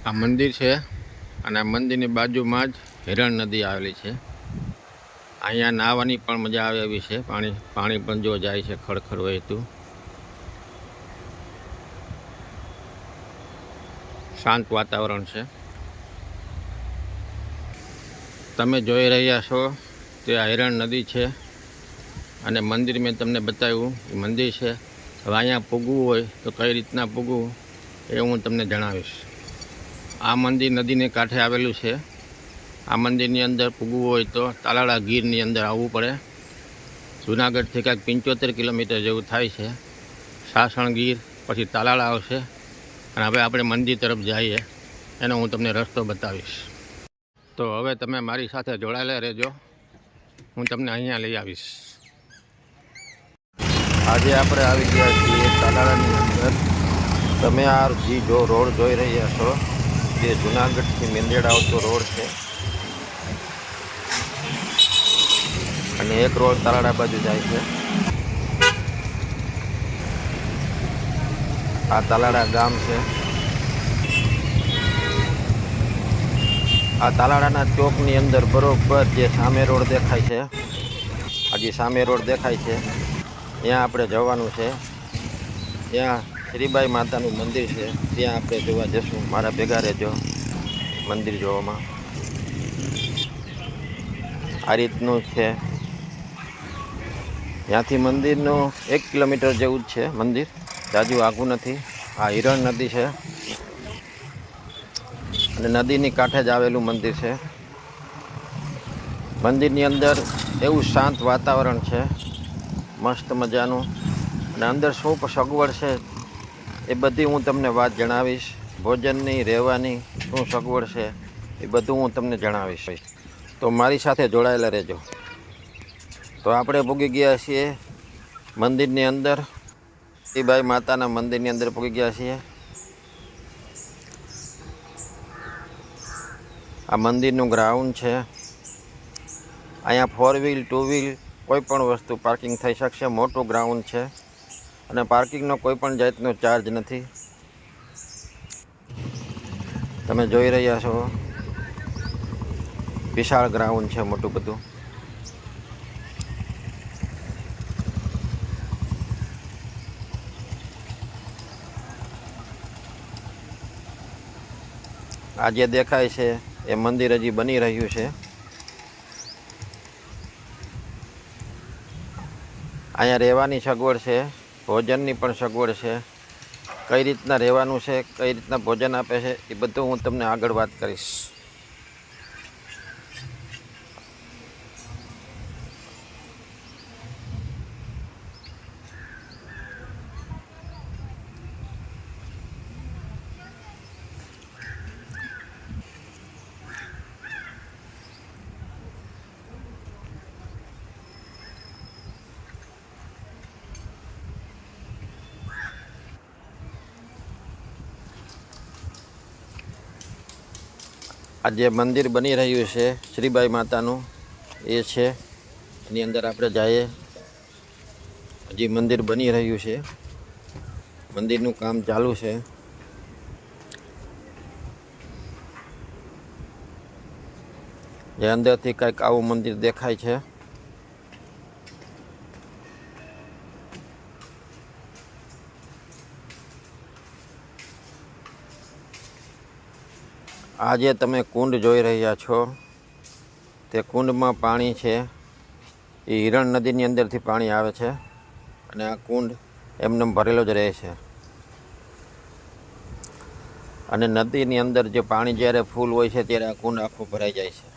આ મંદિર છે અને આ મંદિરની બાજુમાં જ હિરણ નદી આવેલી છે। અહીંયા નાહવાની પણ મજા આવે એવી છે। પાણી પણ જો જાય છે ખડખડ વહેતું। શાંત વાતાવરણ છે। તમે જોઈ રહ્યા છો તે આ હિરણ નદી છે અને મંદિર મેં તમને બતાવ્યું એ મંદિર છે। હવે અહીંયા પૂગવું હોય તો કઈ રીતના પૂગવું એ હું તમને જણાવીશ। આ મંદિર નદીને કાંઠે આવેલું છે। આ મંદિરની અંદર પૂગવું હોય તો તાલાળા ગીરની અંદર આવવું પડે। જૂનાગઢથી કાંઈક 75 કિલોમીટર જેવું થાય છે। સાસણ ગીર પછી તાલાળા આવશે અને હવે આપણે મંદિર તરફ જઈએ એનો હું તમને રસ્તો બતાવીશ। તો હવે તમે મારી સાથે જોડાયેલા રહેજો, હું તમને અહીંયા લઈ આવીશ। આજે આપણે આવી ગયા છીએ તાલાળાની અંદર। તમે આ જો રોડ જોઈ રહ્યા છો તે જૂનાગઢથી મેંદેડ આવતો રોડ છે અને એક રોડ તાલાળા બાજુ જાય છે। આ તાલાળા ગામ છે। આ તાલાળાના ચોકની અંદર બરોબર જે સામે રોડ દેખાય છે, હજી સામે રોડ દેખાય છે ત્યાં આપણે જવાનું છે। ત્યાં શ્રીબાઈ માતાનું મંદિર છે, ત્યાં આપણે જોવા જઈશું। મારા ભેગા રહેજો મંદિર જોવામાં। આ રીતનું છે। ત્યાંથી મંદિરનું 1 કિલોમીટર જેવું જ છે મંદિર, જાજુ આઘું નથી। આ હિરણ નદી છે અને નદીની કાંઠે જ આવેલું મંદિર છે। મંદિરની અંદર એવું શાંત વાતાવરણ છે, મસ્ત મજાનું। અને અંદર શું સગવડ છે એ બધી હું તમને વાત જણાવીશ। ભોજનની, રહેવાની શું સગવડ છે એ બધું હું તમને જણાવીશ। તો મારી સાથે જોડાયેલા રહેજો। તો આપણે પૂગી ગયા છીએ મંદિરની અંદર, શ્રીબાઈ માતાના મંદિરની અંદર પૂગી ગયા છીએ। આ મંદિરનું ગ્રાઉન્ડ છે। અહીંયા 4 વ્હીલ 2 વ્હીલ કોઈ પણ વસ્તુ પાર્કિંગ થઈ શકશે। મોટું ગ્રાઉન્ડ છે અને પાર્કિંગનો કોઈ પણ જાતનો ચાર્જ નથી। તમે જોઈ રહ્યા છો વિશાળ ગ્રાઉન્ડ છે, મોટું બધું। આ જે દેખાય છે એ મંદિર હજી બની રહ્યું છે। અહીંયા રહેવાની સગવડ છે, ભોજનની પણ સગવડ છે। કઈ રીતના રહેવાનું છે, કઈ રીતના ભોજન આપે છે એ બધું હું તમને આગળ વાત કરીશ। આ જે મંદિર બની રહ્યું છે શ્રીબાઈ માતાનું એ છે, એની અંદર આપણે જઈએ। હજી મંદિર બની રહ્યું છે, મંદિરનું કામ ચાલુ છે। જે અંદરથી કંઈક આવું મંદિર દેખાય છે। આ જે તમે કુંડ જોઈ રહ્યા છો તે કુંડમાં પાણી છે, એ હિરણ નદીની અંદરથી પાણી આવે છે અને આ કુંડ એમને ભરેલો જ રહે છે। અને નદીની અંદર જે પાણી જ્યારે ફૂલ હોય છે ત્યારે આ કુંડ આખો ભરાઈ જાય છે।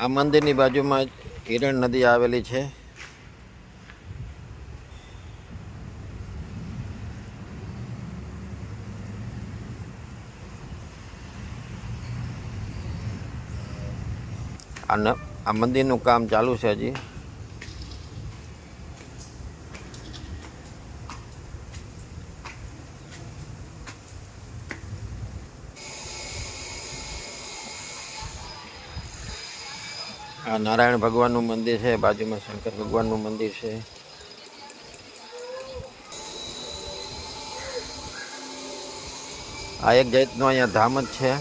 આ મંદિરની બાજુમાં જ હિરણ નદી આવેલી છે। આ મંદિરનું કામ ચાલુ છે હજી। આ નારાયણ ભગવાનનું મંદિર છે, બાજુમાં શંકર ભગવાનનું મંદિર છે। આ એક જાતનું અહીંયા ધામ જ છે.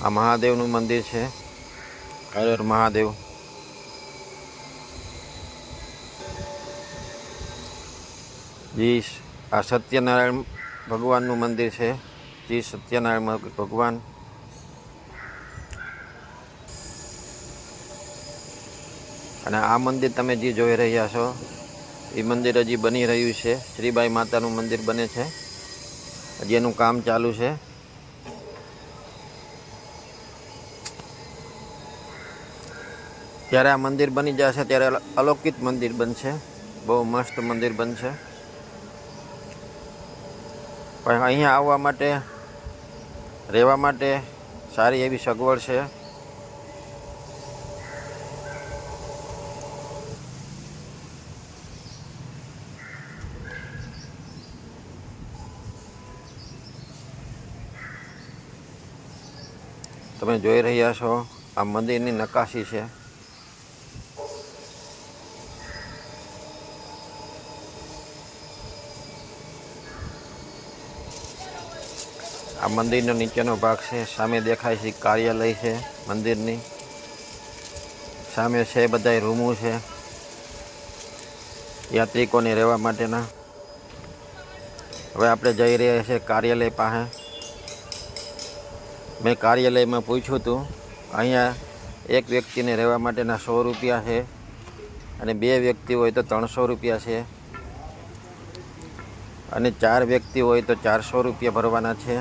આ મહાદેવનું મંદિર છે. હર હર મહાદેવ. જી આ સત્યનારાયણ ભગવાનનું મંદિર છે. જી સત્યનારાયણ ભગવાન. અને આ મંદિર તમે જે જોઈ રહ્યા છો એ મંદિર હજી બની રહ્યું છે. શ્રીબાઈ માતાનું મંદિર બને છે. હજી એનું કામ ચાલુ છે. જ્યારે આ મંદિર બની જશે ત્યારે અલૌકિક મંદિર બનશે. બહુ મસ્ત મંદિર બનશે. પણ અહીંયા આવવા માટે રહેવા માટે સારી એવી સગવડ છે. તમે જોઈ રહ્યા છો આ મંદિરની નકાશી છે. આ મંદિરનો નીચેનો ભાગ છે. સામે દેખાય છે કાર્યાલય છે મંદિરની. સામે છે બધાય રૂમો છે યાત્રિકોને રહેવા માટેના. હવે આપણે જઈ રહ્યા છીએ કાર્યાલય પાસે. મેં કાર્યાલયમાં પૂછ્યું હતું. અહીંયા એક વ્યક્તિને રહેવા માટેના 100 રૂપિયા છે અને 2 વ્યક્તિ હોય તો 300 રૂપિયા છે અને 4 વ્યક્તિ હોય તો 400 રૂપિયા ભરવાના છે.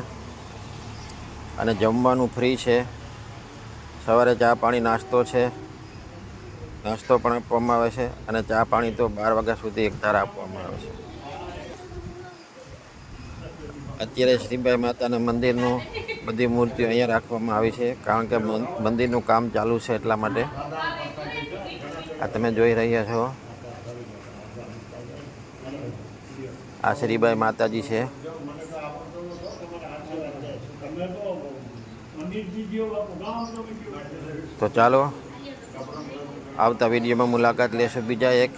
અને જમવાનું ફ્રી છે. સવારે ચા પાણી નાસ્તો છે. નાસ્તો પણ આપવામાં આવે છે અને ચા પાણી તો 12 વાગ્યા સુધી એકધાર આપવામાં આવે છે. અત્યારે શ્રીબાઈ માતાના મંદિરનું બધી મૂર્તિઓ અહીંયા રાખવામાં આવી છે કારણ કે મંદિરનું કામ ચાલુ છે એટલા માટે. આ તમે જોઈ રહ્યા છો આ શ્રીબાઈ માતાજી છે. તો ચાલો આવતા વિડીયોમાં મુલાકાત લેશું બીજા એક.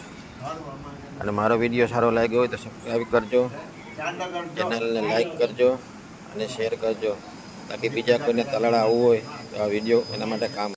અને મારો વિડીયો સારો લાગ્યો હોય તો સબસ્ક્રાઈબ કરજો, ચેનલને લાઈક કરજો અને શેર કરજો તાકી બીજા કોઈને તલાળા આવવું હોય તો આ વિડીયો એના માટે કામ